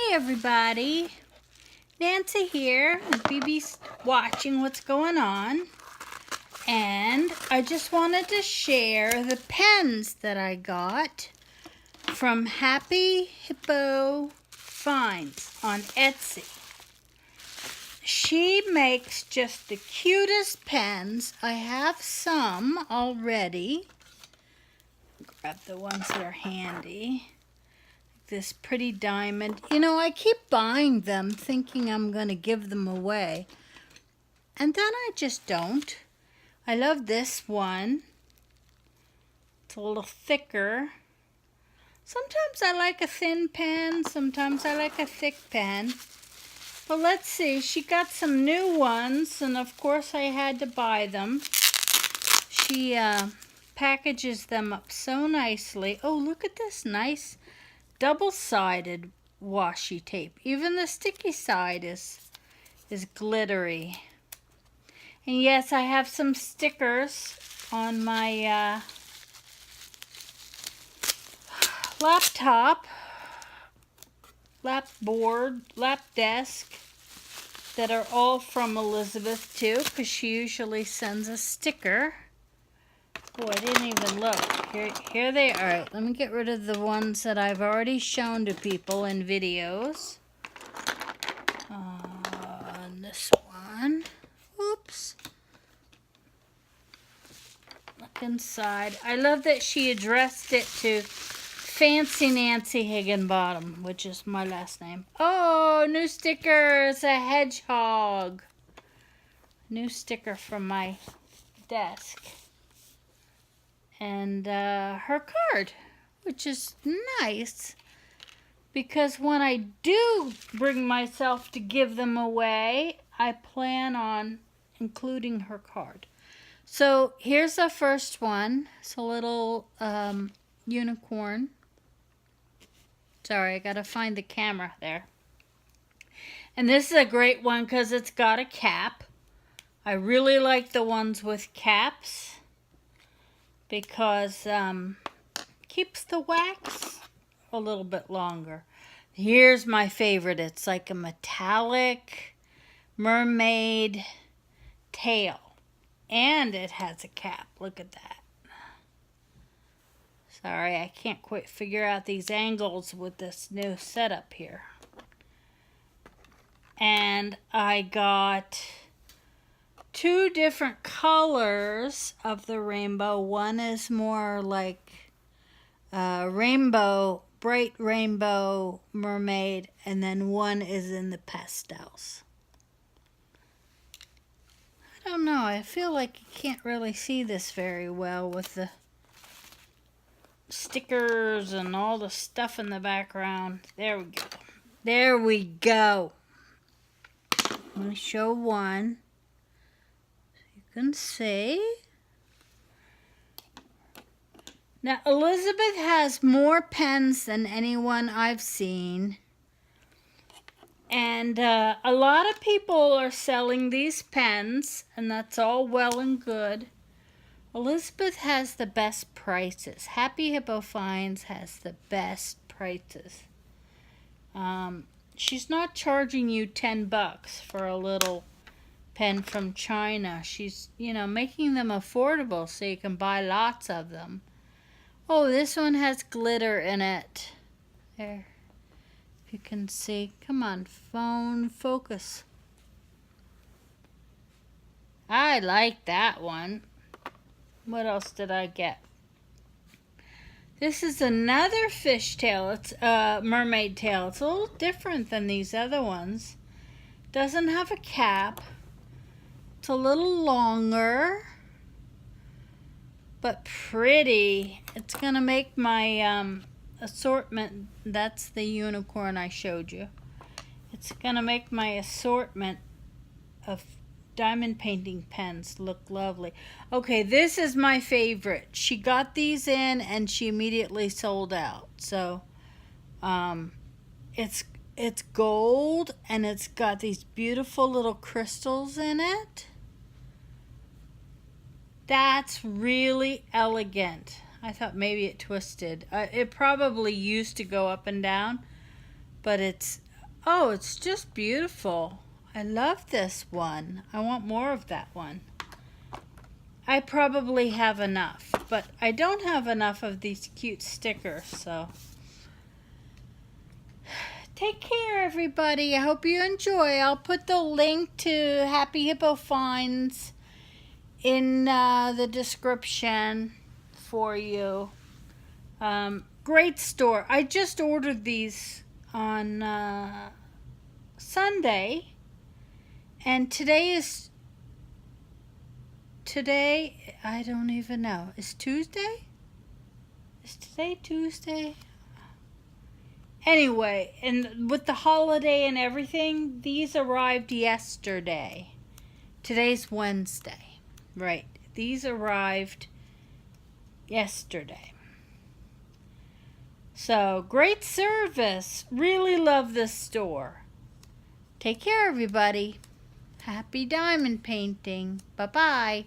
Hey everybody, Nancy here. BB's watching what's going on, and I just wanted to share the pens that I got from Happy Hippo Finds on Etsy. She makes just the cutest pens. I have some already. Grab the ones that are handy. This pretty diamond. You know, I keep buying them thinking I'm going to give them away. And then I just don't. I love this one. It's a little thicker. Sometimes I like a thin pen. Sometimes I like a thick pen. But let's see. She got some new ones. And of course I had to buy them. She packages them up so nicely. Oh, look at this nice double-sided washi tape. Even the sticky side is glittery. And yes, I have some stickers on my laptop, lap desk that are all from Elizabeth too, because she usually sends a sticker. Oh, I didn't even look. Here they are. All right, let me get rid of the ones that I've already shown to people in videos. And this one. Oops. Look inside. I love that she addressed it to Fancy Nancy Higginbottom, which is my last name. Oh, new sticker. It's a hedgehog. New sticker from my desk. And her card, which is nice, because when I do bring myself to give them away, I plan on including her card. So here's the first one. It's a little unicorn. Sorry, I gotta find the camera there. And this is a great one because it's got a cap. I really like the ones with caps, because keeps the wax a little bit longer. Here's my favorite. It's like a metallic mermaid tail. And it has a cap. Look at that. Sorry, I can't quite figure out these angles with this new setup here. And I got two different colors of the rainbow. One is more like rainbow, bright rainbow mermaid, and then one is in the pastels. I don't know, I feel like you can't really see this very well with the stickers and all the stuff in the background. There we go. There we go. Let me show one. You can see. Now, Elizabeth has more pens than anyone I've seen. And a lot of people are selling these pens, and that's all well and good. Elizabeth has the best prices. Happy Hippo Finds has the best prices. She's not charging you $10 for a little pen from China. She's, making them affordable so you can buy lots of them. Oh, this one has glitter in it. There. If you can see. Come on, phone, focus. I like that one. What else did I get? This is another fishtail. It's a mermaid tail. It's a little different than these other ones. Doesn't have a cap. It's a little longer, but pretty. It's gonna make my assortment. That's the unicorn I showed you. It's gonna make my assortment of diamond painting pens look lovely. Okay, this is my favorite. She got these in and she immediately sold out. So it's gold and it's got these beautiful little crystals in it. That's really elegant. I thought maybe it twisted. It probably used to go up and down, but it's Oh, it's just beautiful. I love this one. I want more of that one. I probably have enough, but I don't have enough of these cute stickers, so. Take care, everybody. I hope you enjoy. I'll put the link to Happy Hippo Finds in the description for you. Great store. I just ordered these on Sunday, and today, I don't even know. Is Tuesday? Is today Tuesday? Anyway, and with the holiday and everything, these arrived yesterday. Today's Wednesday. Right. These arrived yesterday. So, great service. Really love this store. Take care, everybody. Happy diamond painting. Bye-bye.